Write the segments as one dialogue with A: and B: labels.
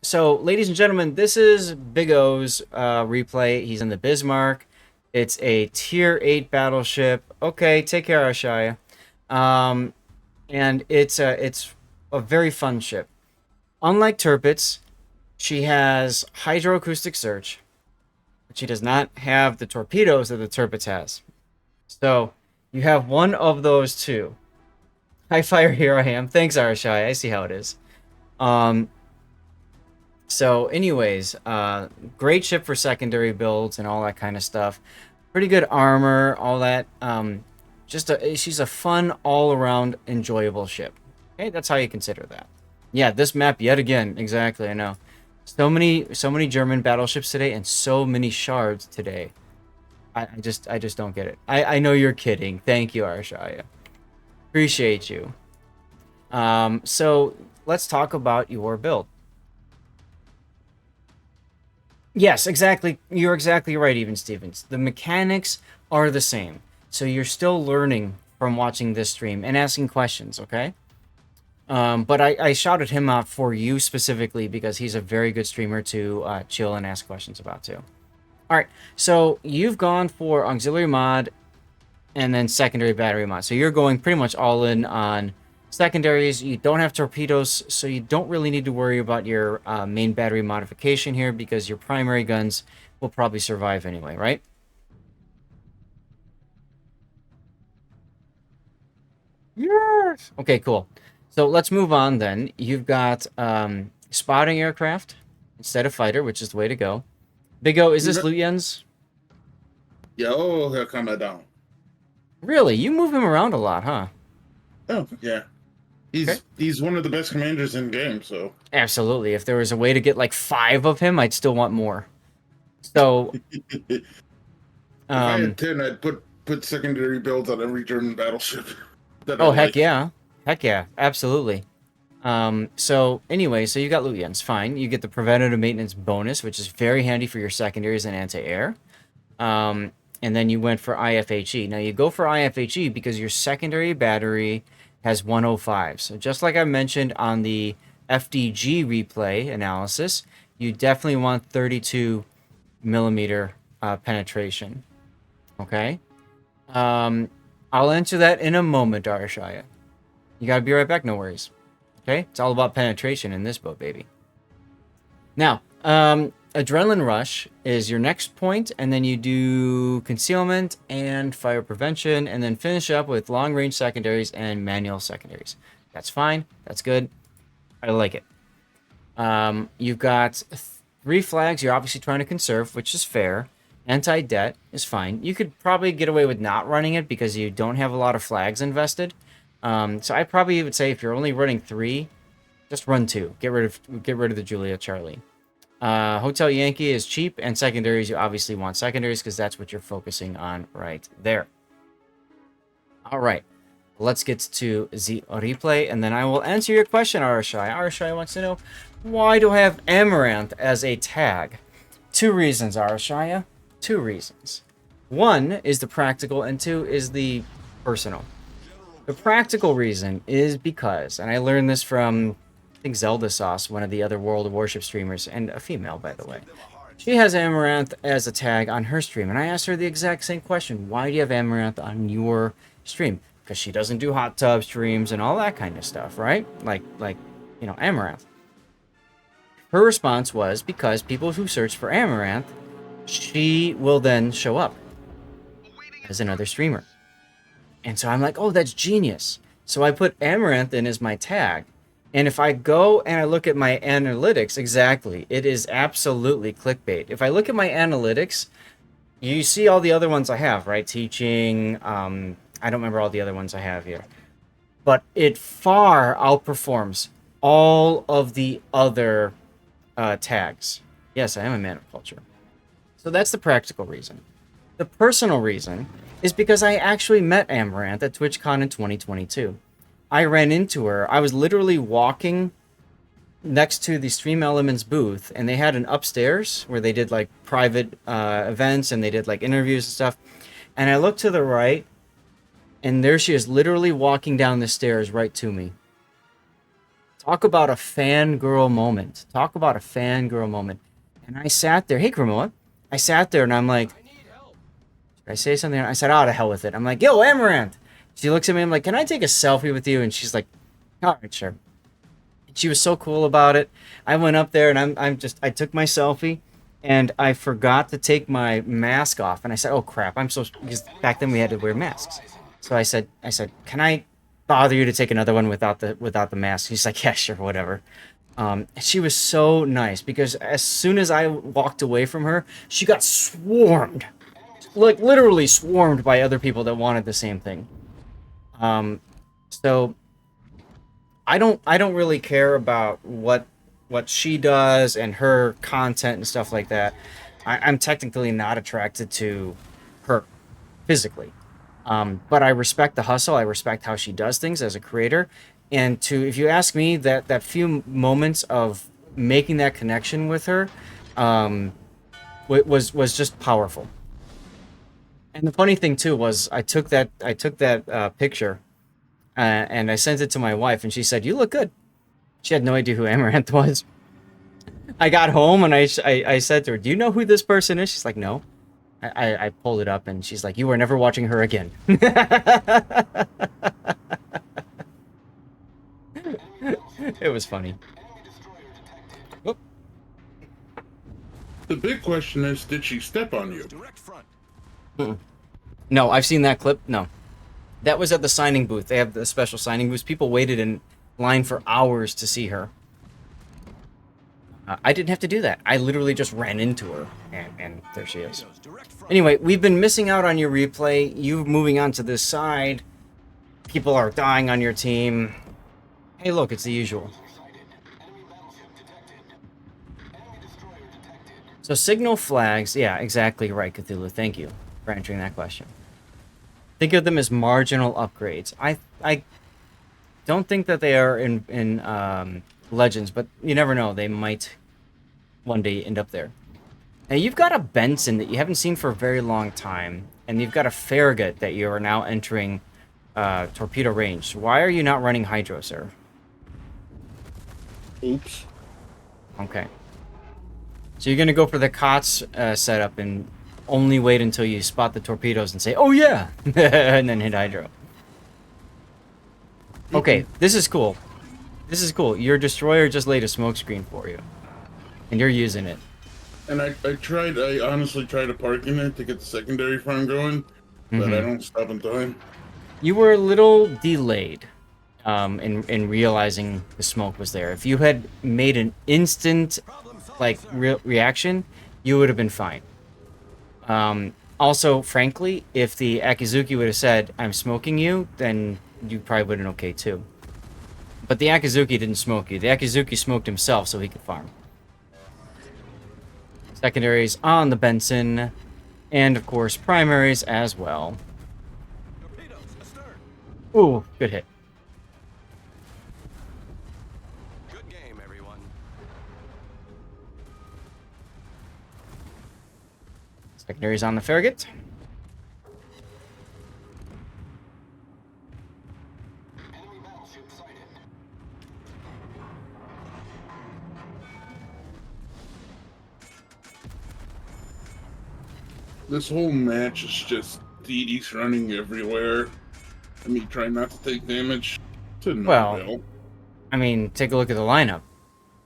A: So, ladies and gentlemen, this is Big O's replay. He's in the Bismarck. It's a tier 8 battleship. Okay, take care, Ashaya. Um, and it's a very fun ship. Unlike Tirpitz, she has hydroacoustic search, but she does not have the torpedoes that the Tirpitz has. So, you have one of those two. High fire, here I am. Thanks, Arashai. I see how it is. Um, So, anyways, great ship for secondary builds and all that kind of stuff. Pretty good armor, all that. She's a fun, all-around, enjoyable ship. Okay, that's how you consider that. Yeah, this map yet again. Exactly, I know. So many German battleships today, and so many shards today. I just don't get it. I know you're kidding. Thank you, Arshaya. Appreciate you. So let's talk about your build. Yes, exactly. You're exactly right, Even Stevens. The mechanics are the same. So you're still learning from watching this stream and asking questions, okay? But I shouted him out for you specifically because he's a very good streamer to chill and ask questions about too. All right, so you've gone for auxiliary mod and then secondary battery mod. So you're going pretty much all in on secondaries. You don't have torpedoes, so you don't really need to worry about your main battery modification here because your primary guns will probably survive anyway, right? Yes. Okay, cool. So let's move on then. You've got spotting aircraft instead of fighter, which is the way to go. Big O, is this Lutyens?
B: Yo, he'll come down.
A: Really? You move him around a lot, huh?
B: Oh, yeah.
A: Okay.
B: He's one of the best commanders in the game, so
A: Absolutely. If there was a way to get like 5 of him, I'd still want more. So,
B: if I
A: um,
B: had 10, I'd put secondary builds on every German battleship that I
A: oh, heck
B: like.
A: yeah. Heck yeah. Absolutely. So anyway, so you got Lutyens, fine. You get the preventative maintenance bonus, which is very handy for your secondaries and anti-air. Um, and then you went for IFHE. Now you go for IFHE because your secondary battery has 105. So just like I mentioned on the FDG replay analysis, you definitely want 32 millimeter penetration. Okay. Um, I'll answer that in a moment, Arshaya. You gotta be right back, no worries. Okay? It's all about penetration in this boat, baby. Now, adrenaline rush is your next point, and then you do concealment and fire prevention, and then finish up with long range secondaries and manual secondaries. That's fine. That's good. I like it. You've got 3 flags you're obviously trying to conserve, which is fair. Anti-debt is fine. You could probably get away with not running it because you don't have a lot of flags invested. So I probably would say if you're only running 3, just run 2. Get rid of the Julia Charlie. Hotel Yankee is cheap, and secondaries, you obviously want secondaries because that's what you're focusing on right there. All right, let's get to the replay, and then I will answer your question, Arashai. Arashai wants to know, why do I have Amaranth as a tag? 2 reasons, Arashaya. 2 reasons. 1 is the practical, and 2 is the personal. The practical reason is because, and I learned this from, I think, Zelda Sauce, one of the other World of Warship streamers, and a female, by the way. She has Amaranth as a tag on her stream, and I asked her the exact same question. Why do you have Amaranth on your stream? Because she doesn't do hot tub streams and all that kind of stuff, right? Like, Amaranth. Her response was because people who search for Amaranth, she will then show up as another streamer. And so I'm like, oh, that's genius. So I put Amaranth in as my tag. And if I go and I look at my analytics, exactly, it is absolutely clickbait. If I look at my analytics, you see all the other ones I have, right? Teaching, I don't remember all the other ones I have here. But it far outperforms all of the other tags. Yes, I am a man of culture. So that's the practical reason. The personal reason is because I actually met Amaranth at TwitchCon in 2022. I ran into her. I was literally walking next to the Stream Elements booth, and they had an upstairs where they did like private events and they did like interviews and stuff. And I looked to the right, and there she is, literally walking down the stairs right to me. Talk about a fangirl moment. Talk about a fangirl moment. And I sat there. Hey, Kramoa. I sat there and I'm like, should I say something? I said, oh, to hell with it. I'm like, yo, Amaranth. She looks at me. I'm like, can I take a selfie with you? And she's like, all right, sure. She was so cool about it. I went up there and I took my selfie and I forgot to take my mask off. And I said, oh, crap. Because back then we had to wear masks. So I said, can I bother you to take another one without the mask? He's like, yeah, sure, whatever. She was so nice because as soon as I walked away from her, she got swarmed, like literally swarmed by other people that wanted the same thing. So I don't really care about what she does and her content and stuff like that. I'm technically not attracted to her physically. But I respect the hustle. I respect how she does things as a creator. And if you ask me, that few moments of making that connection with her, was just powerful. And the funny thing too was I took that picture, and I sent it to my wife, and she said, "You look good." She had no idea who Amaranth was. I got home and I said to her, "Do you know who this person is?" She's like, "No." I pulled it up and she's like, "You are never watching her again." It was funny. Whoop.
B: The big question is, did she step on you?
A: No, I've seen that clip. No. That was at the signing booth. They have the special signing booths. People waited in line for hours to see her. I didn't have to do that. I literally just ran into her, and there she is. Anyway, we've been missing out on your replay. You moving on to this side. People are dying on your team. Hey, look, it's the usual. So signal flags, yeah, exactly right, Cthulhu. Thank you for answering that question. Think of them as marginal upgrades. I don't think that they are in Legends, but you never know. They might one day end up there. Now you've got a Benson that you haven't seen for a very long time, and you've got a Farragut that you are now entering torpedo range. Why are you not running Hydro, sir?
B: Oops.
A: Okay. So you're gonna go for the COTS setup and only wait until you spot the torpedoes and say, "Oh yeah," and then hit Hydro. Okay, this is cool. This is cool. Your destroyer just laid a smoke screen for you, and you're using it.
B: And I honestly tried to park in it to get the secondary farm going, but I don't stop in time.
A: You were a little delayed in realizing the smoke was there. If you had made an instant reaction, you would have been fine. Also, frankly, if the Akizuki would have said, "I'm smoking you," then you probably would have been okay too. But the Akizuki didn't smoke you. The Akizuki smoked himself so he could farm. Secondaries on the Benson, and of course primaries as well. Ooh, good hit.
C: Good game, everyone.
A: Secondaries on the Farragut.
B: This whole match is just DDs running everywhere. I mean, trying not to take damage. To no avail.
A: I mean, take a look at the lineup.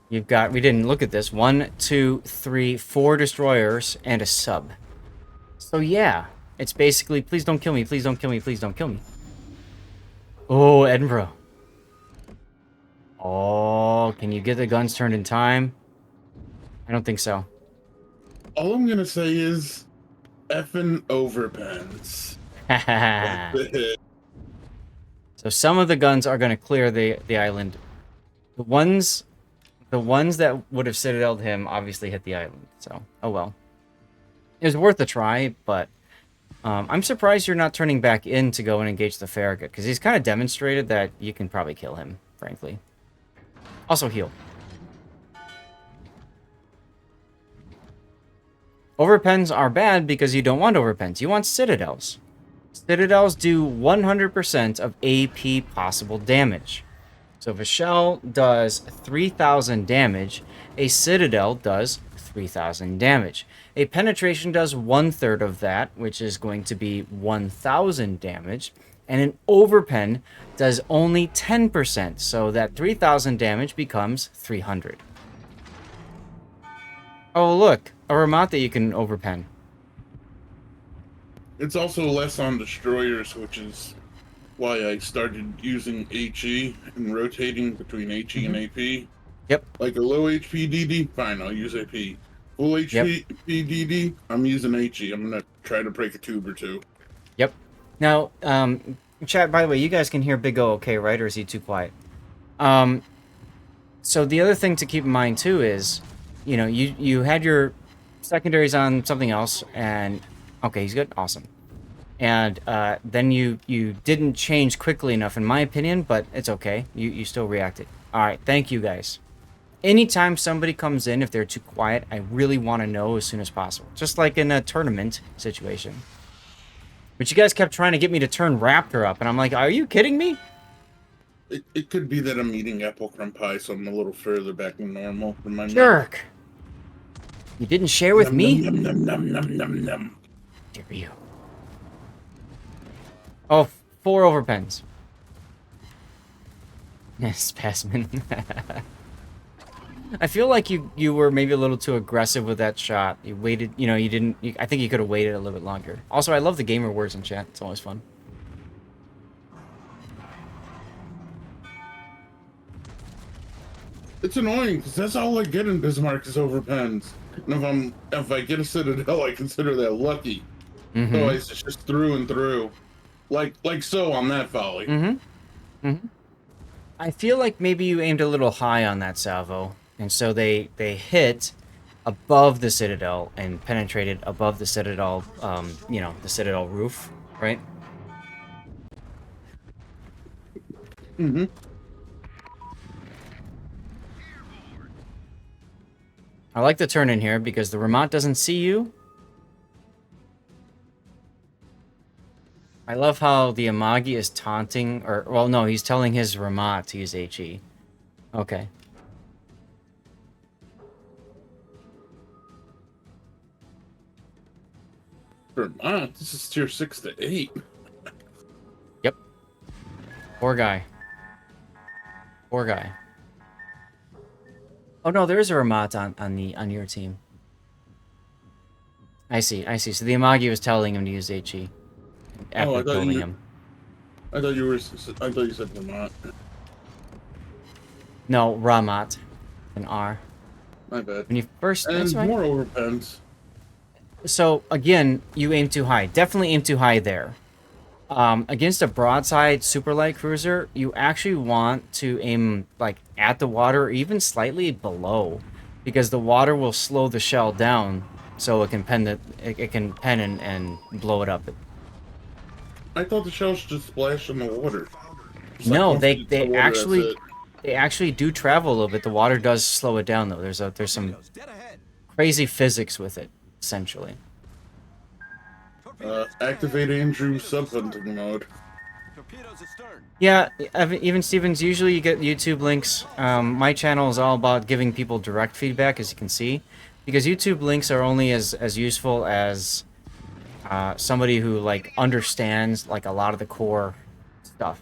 A: You've got, we didn't look at this, 1, 2, 3, 4 destroyers and a sub. So yeah, it's basically, please don't kill me, please don't kill me, please don't kill me. Oh, Edinburgh. Oh, can you get the guns turned in time? I don't think so.
B: All I'm gonna say is, effing overpens.
A: So some of the guns are going to clear the island. The ones that would have citadeled him obviously hit the island. So, oh well. It was worth a try, but I'm surprised you're not turning back in to go and engage the Farragut, because he's kind of demonstrated that you can probably kill him, frankly. Also heal. Overpens are bad because you don't want overpens. You want citadels. Citadels do 100% of AP possible damage. So if a shell does 3,000 damage, a citadel does 3,000 damage. A penetration does 1/3 of that, which is going to be 1,000 damage. And an overpen does only 10%, so that 3,000 damage becomes 300. Oh, look, a remote that you can overpen.
B: It's also less on destroyers, which is why I started using HE and rotating between HE and AP.
A: Yep.
B: Like a low HP DD, fine, I'll use AP. Full
A: Yep.
B: HP DD, I'm using HE. I'm gonna try to break a tube or two.
A: Yep. Now, chat, by the way, you guys can hear Big O okay, right? Or is he too quiet? So the other thing to keep in mind, too, is, you know, you had your secondaries on something else, and... Okay, he's good? Awesome. And then you didn't change quickly enough, in my opinion, but it's okay. You still reacted. All right, thank you, guys. Anytime somebody comes in, if they're too quiet, I really want to know as soon as possible. Just like in a tournament situation. But you guys kept trying to get me to turn Raptor up, and I'm like, are you kidding me?
B: It could be that I'm eating apple crumb pie, so I'm a little further back than normal.
A: Jerk. You didn't share with me?
B: Num, num, num, num, num, num.
A: Dare you. Oh, 4 overpens. Spasmin. I feel like you were maybe a little too aggressive with that shot. You waited, you know, I think you could have waited a little bit longer. Also, I love the gamer words in chat. It's always fun.
B: It's annoying, because that's all I get in Bismarck is overpens. And if I get a Citadel, I consider that lucky.
A: Mm-hmm.
B: So it's just through and through. Like so on that volley.
A: Mm-hmm. Mm-hmm. I feel like maybe you aimed a little high on that salvo, and so they hit above the Citadel and penetrated above the Citadel, you know, the Citadel roof, right?
B: Mm-hmm.
A: I like the turn in here because the Ramot doesn't see you. I love how the Amagi is taunting, or, well, no, he's telling his Ramot to use HE. Okay.
B: Vermont, this is tier 6 to 8.
A: Yep. Poor guy. Poor guy. Oh no, there is a Ramot on your team. I see. So the Amagi was telling him to use HE after building him.
B: I thought you said Vermont.
A: No, Ramat. An R.
B: My bad.
A: When you first...
B: And
A: that's right.
B: more overpens.
A: So, again, you aim too high. Definitely aim too high there. Against a broadside super light cruiser, you actually want to aim like at the water or even slightly below, because the water will slow the shell down so it can pen and blow it up.
B: I thought the shells just splash in the water.
A: No, they actually do travel a little bit. The water does slow it down though. There's some crazy physics with it, essentially.
B: Activate Andrew subhunting mode.
A: Yeah, even Stevens, usually you get YouTube links. My channel is all about giving people direct feedback, as you can see, because YouTube links are only as useful as somebody who like understands like a lot of the core stuff.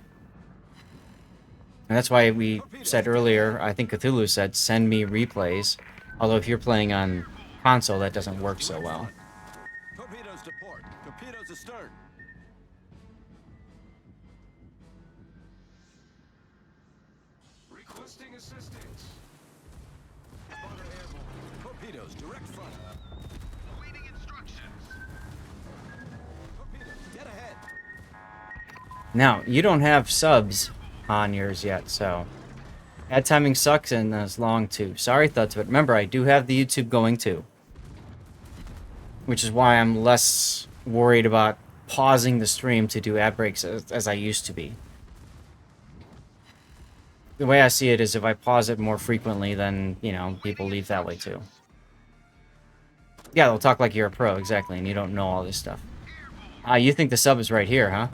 A: And that's why we said earlier, I think Cthulhu said, send me replays. Although if you're playing on console, that doesn't work so well.
C: Torpedoes to port. Torpedoes astern. Requesting assistance. Spotter airborne. Torpedoes direct front. Awaiting instructions. Torpedoes dead ahead.
A: Now, you don't have subs on yours yet, so ad timing sucks and it's long too. Sorry, Thuds, but remember, I do have the YouTube going too. Which is why I'm less worried about pausing the stream to do ad breaks as I used to be. The way I see it is if I pause it more frequently, then, you know, people leave that way too. Yeah, they'll talk like you're a pro, exactly, and you don't know all this stuff. You think the sub is right here, huh?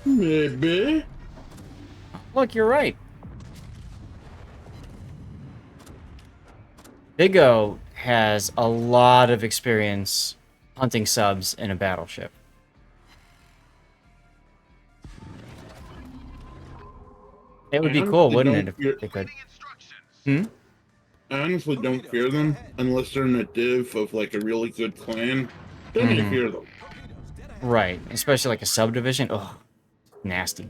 B: Maybe.
A: Look, you're right. Big O has a lot of experience hunting subs in a battleship. It would
B: I
A: be cool,
B: honestly
A: wouldn't it,
B: don't
A: if
B: fear.
A: they could?
C: Awaiting instructions.
A: Hmm?
B: I honestly don't
C: Torpedoes,
B: fear
C: go
B: them
C: ahead.
B: unless they're in a div of like a really good clan. Then I
A: Mm-hmm.
B: fear them.
C: Torpedoes, dead ahead.
A: Right. Especially like a subdivision. Ugh. Nasty.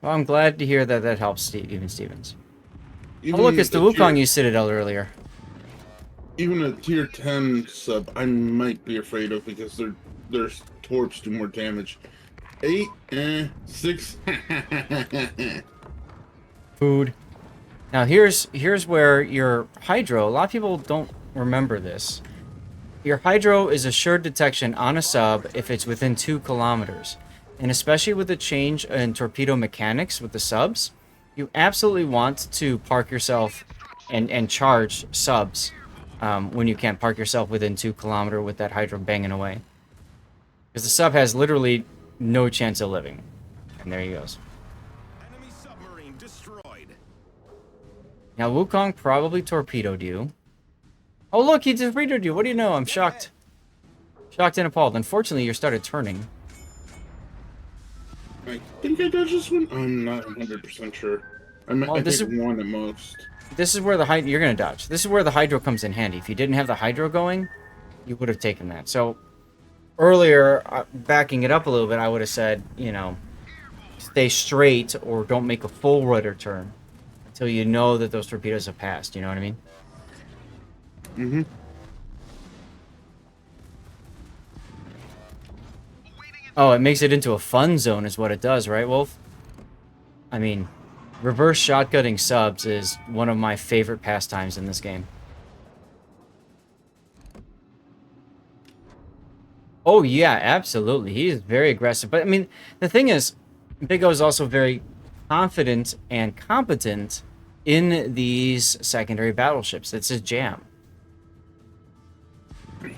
A: Well, I'm glad to hear that that helps even Stevens. Oh, look,
B: Even
A: it's the
B: the
A: Wukong
B: tier,
A: you citadel earlier.
B: even a tier 10 sub, I might be afraid of because their torps do more damage. 8, 6.
A: Food. Now, here's where your Hydro, a lot of people don't remember this. Your Hydro is assured detection on a sub if it's within 2 kilometers. And especially with the change in torpedo mechanics with the subs, you absolutely want to park yourself and charge subs when you can't park yourself within 2 kilometer with that Hydro banging away. Because the sub has literally no chance of living. And there he goes.
C: Enemy submarine destroyed.
A: Now, Wukong probably torpedoed you. Oh, look, he torpedoed you. What do you know? I'm shocked. Shocked and appalled. Unfortunately, you started turning.
B: I think I dodged this one. I'm not 100% sure.
A: Well,
B: I
A: this
B: think
A: is
B: one at most.
A: this is where the Hydro... You're going to dodge. This is where the Hydro comes in handy. If you didn't have the Hydro going, you would have taken that. So, earlier, backing it up a little bit, I would have said, you know, stay straight or don't make a full rudder turn until you know that those torpedoes have passed. You know what I mean?
B: Mm-hmm.
A: Oh, it makes it into a fun zone is what it does, right, Wolf? I mean, reverse shotgunning subs is one of my favorite pastimes in this game. Oh, yeah, absolutely. He is very aggressive. But, I mean, the thing is, Big O is also very confident and competent in these secondary battleships. It's his jam.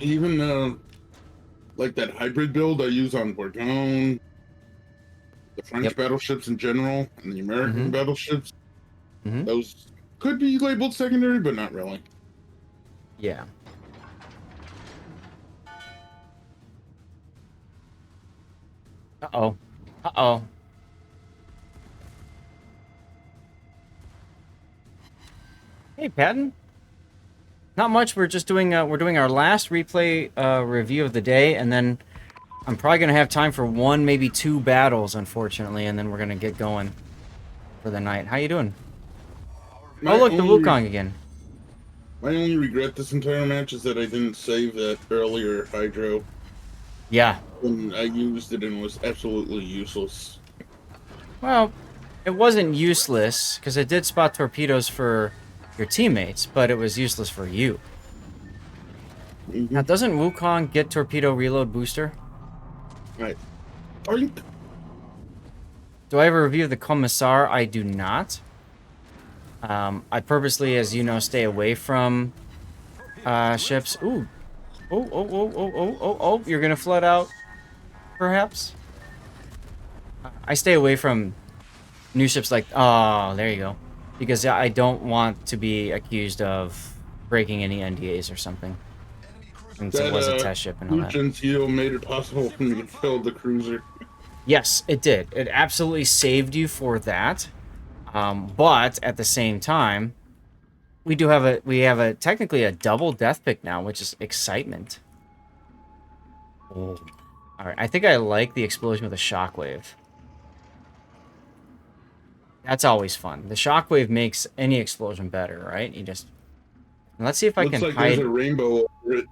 B: Even like that hybrid build I use on Bourgogne, the French
A: Yep.
B: battleships in general, and the American
A: Mhm.
B: battleships,
A: Mm-hmm.
B: those could be labeled secondary, but not really.
A: Yeah. Uh-oh. Uh-oh. Hey, Patton. Not much. We're just doing we're doing our last replay review of the day, and then I'm probably gonna have time for one, maybe two battles, unfortunately, and then we're gonna get going for the night. How you doing? Oh, look, the Wukong again.
B: My only regret this entire match is that I didn't save that earlier hydro
A: Yeah.
B: when I used it and it was absolutely useless.
A: Well, it wasn't useless because it did spot torpedoes for your teammates, but it was useless for you.
B: Mm-hmm.
A: Now, doesn't Wukong get torpedo reload booster?
B: Right. Oink.
A: Do I have a review of the Commissar? I do not. I purposely, as you know, stay away from ships. Ooh. Oh, oh, oh, oh, oh, oh, oh. You're going to flood out, perhaps? I stay away from new ships like... Oh, there you go. Because I don't want to be accused of breaking any NDAs or something. Since it was a test ship and all that.
B: Lucian's heal made it possible for me to kill the cruiser.
A: Yes, it did. It absolutely saved you for that. But at the same time, we have a technically a double death pick now, which is excitement. Oh. All right, I think I like the explosion with a shockwave. That's always fun. The shockwave makes any explosion better, right? You just... Let's see if I
B: Looks
A: can
B: like
A: hide...
B: there's a rainbow over it.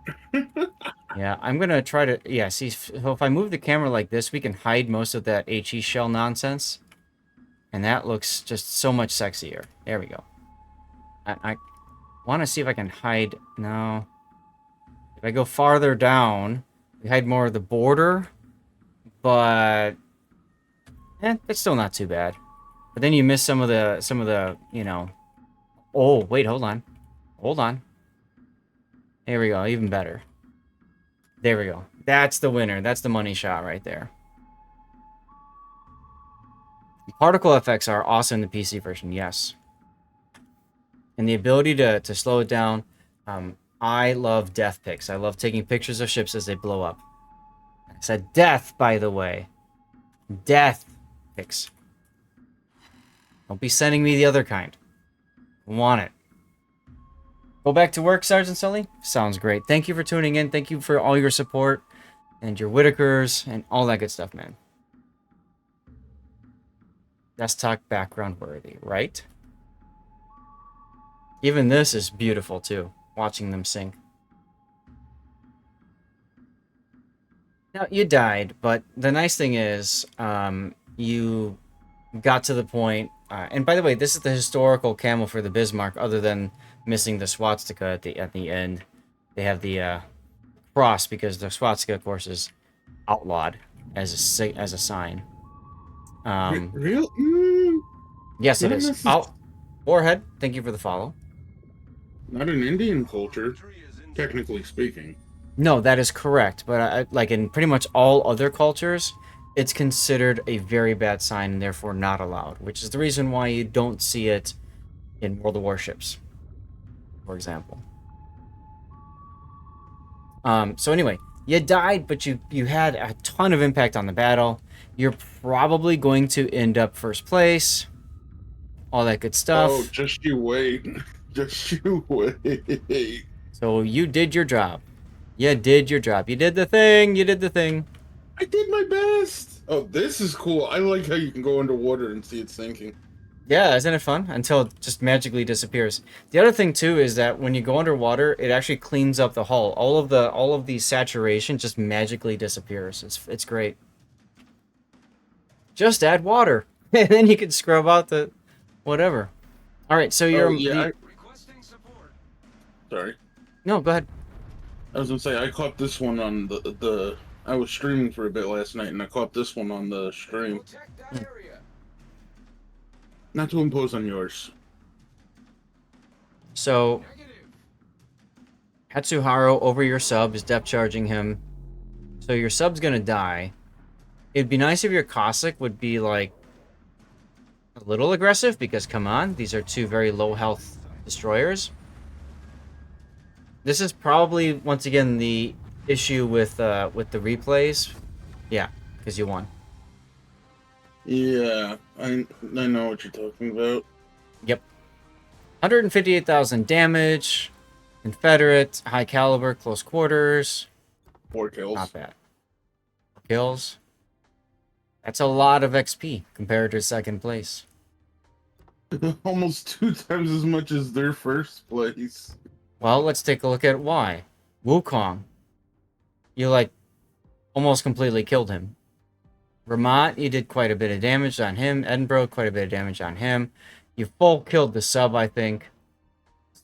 A: Yeah, I'm gonna try to... Yeah, see, so if I move the camera like this, we can hide most of that HE shell nonsense. And that looks just so much sexier. There we go. I want to see if I can hide... No. If I go farther down, we hide more of the border. But... it's still not too bad. But then you miss some of the, you know... Oh, wait, hold on. Hold on. There we go, even better. There we go. That's the winner. That's the money shot right there. Particle effects are awesome in the PC version, yes. And the ability to slow it down. I love death pics. I love taking pictures of ships as they blow up. I said death, by the way. Death pics. Don't be sending me the other kind. I want it. Go back to work, Sergeant Sully? Sounds great. Thank you for tuning in. Thank you for all your support and your Whitakers and all that good stuff, man. Desktop background worthy, right? Even this is beautiful too, watching them sing. Now, you died, but the nice thing is, you got to the point, and by the way, this is the historical camo for the Bismarck, other than missing the swastika at the end. They have the cross, because the swastika, of course, is outlawed as a sign.
B: Real?
A: Yes, it
B: Not
A: is.
B: necess-
A: Oh, Warhead, thank you for the follow.
B: Not an Indian culture, technically speaking.
A: No, that is correct, but like in pretty much all other cultures, it's considered a very bad sign and therefore not allowed, which is the reason why you don't see it in World of Warships, for example. So anyway, you died, but you had a ton of impact on the battle. You're probably going to end up first place, all that good stuff.
B: Oh, just you wait. Just you wait.
A: So you did your job. You did your job. You did the thing. You did the thing.
B: I did my best. Oh, this is cool. I like how you can go underwater and see it sinking.
A: Yeah, isn't it fun? Until it just magically disappears. The other thing too is that when you go underwater, it actually cleans up the hull. All of the saturation just magically disappears. It's great. Just add water, and then you can scrub out the whatever. All right, so you're
C: Requesting support.
B: Sorry.
A: no, go ahead.
B: I was gonna say I caught this one on the. I was streaming for a bit last night, and I caught this one on the stream.
C: Protect that area.
B: Not to impose on yours.
A: So
C: Negative.
A: Hatsuharu over your sub is depth charging him. So your sub's gonna die. It'd be nice if your Cossack would be like a little aggressive, because come on, these are two very low health destroyers. This is probably once again the issue with the replays. Yeah, because you won.
B: Yeah, I know what you're talking about.
A: Yep. 158,000 damage. Confederate, high caliber, close quarters.
B: 4 kills.
A: Not bad. Kills. That's a lot of XP compared to second place.
B: Almost 2 times as much as their first place.
A: Well, let's take a look at why. Wukong. You, like, almost completely killed him. Vermont, you did quite a bit of damage on him. Edinburgh, quite a bit of damage on him. You full killed the sub, I think.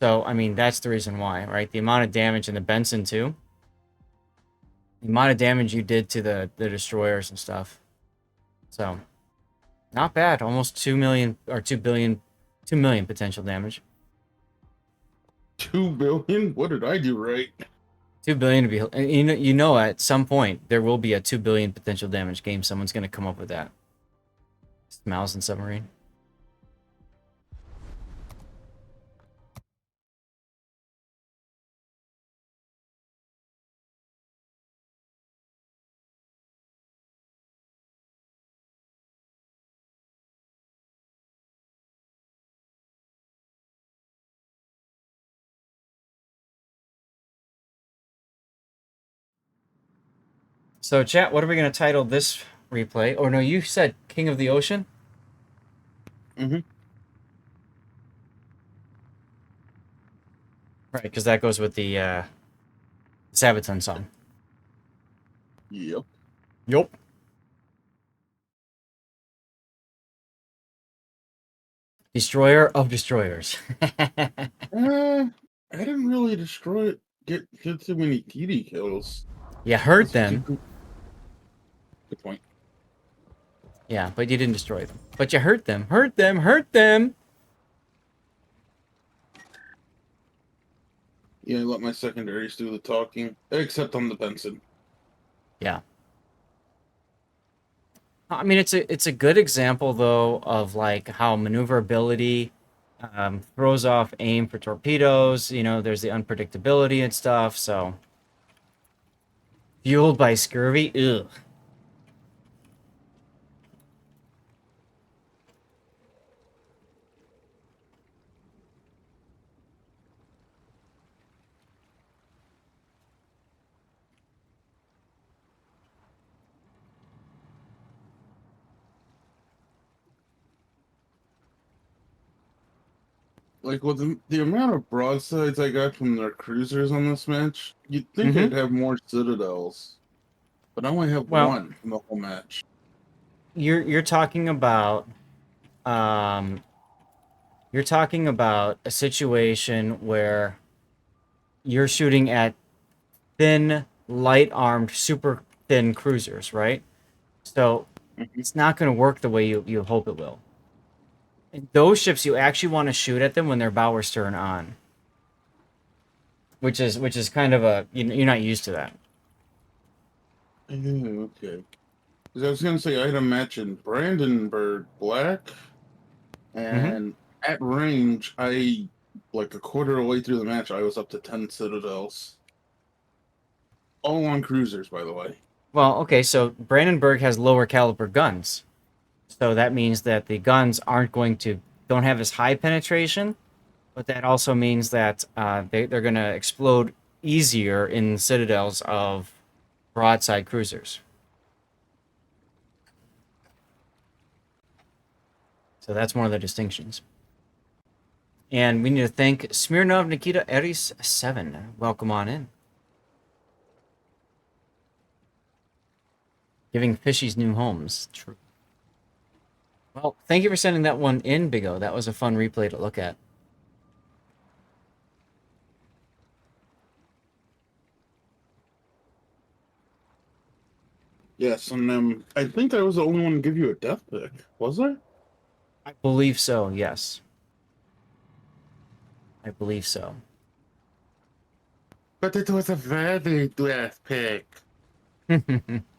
A: So, I mean, that's the reason why, right? The amount of damage in the Benson, too. The amount of damage you did to the destroyers and stuff. So, not bad. Almost 2 million, or 2 billion, 2 million potential damage.
B: 2 billion? What did I do right?
A: 2 billion to be, you know, at some point there will be a 2 billion potential damage game. Someone's going to come up with that. Mouse and submarine. So, chat, what are we going to title this replay? Oh, no, you said King of the Ocean?
B: Mm-hmm.
A: Right, because that goes with the Sabaton song.
B: Yep.
A: Yup. Destroyer of Destroyers.
B: I didn't really destroy it. Get too many TD kills.
A: You hurt them.
B: Good point.
A: Yeah, but you didn't destroy them. But you hurt them. Hurt them. Hurt them.
B: Yeah, I let my secondaries do the talking, except on the Benson.
A: Yeah. I mean, it's a good example though of like how maneuverability throws off aim for torpedoes. You know, there's the unpredictability and stuff. So fueled by scurvy, ugh.
B: Like with the amount of broadsides I got from their cruisers on this match, you'd think
A: Mm-hmm.
B: I'd have more citadels, but I only have
A: Well,
B: one in the whole match.
A: you're talking about um, you're talking about a situation where you're shooting at thin, light armed, super thin cruisers, right? So
B: Mhm.
A: it's not going to work the way you hope it will. And those ships, you actually want to shoot at them when they're bow or stern on, which is kind of a you're not used to that.
B: Yeah, okay. 'Cause I was gonna say I had a match in Brandenburg Black,
A: Mm-hmm.
B: and at range, I like a quarter of the way through the match, I was up to 10 citadels, all on cruisers, by the way.
A: Well, okay, so Brandenburg has lower caliber guns, so that means that the guns don't have as high penetration, but that also means that they're going to explode easier in citadels of broadside cruisers. So that's one of the distinctions. And we need to thank Smirnov Nikita Eris 7. Welcome on in. Giving fishies new homes. True. Well, thank you for sending that one in, Big O. That was a fun replay to look at.
B: Yes, and I think I was the only one to give you a death pick, was I?
A: I believe so, yes. I believe so.
B: But it was a very death pick.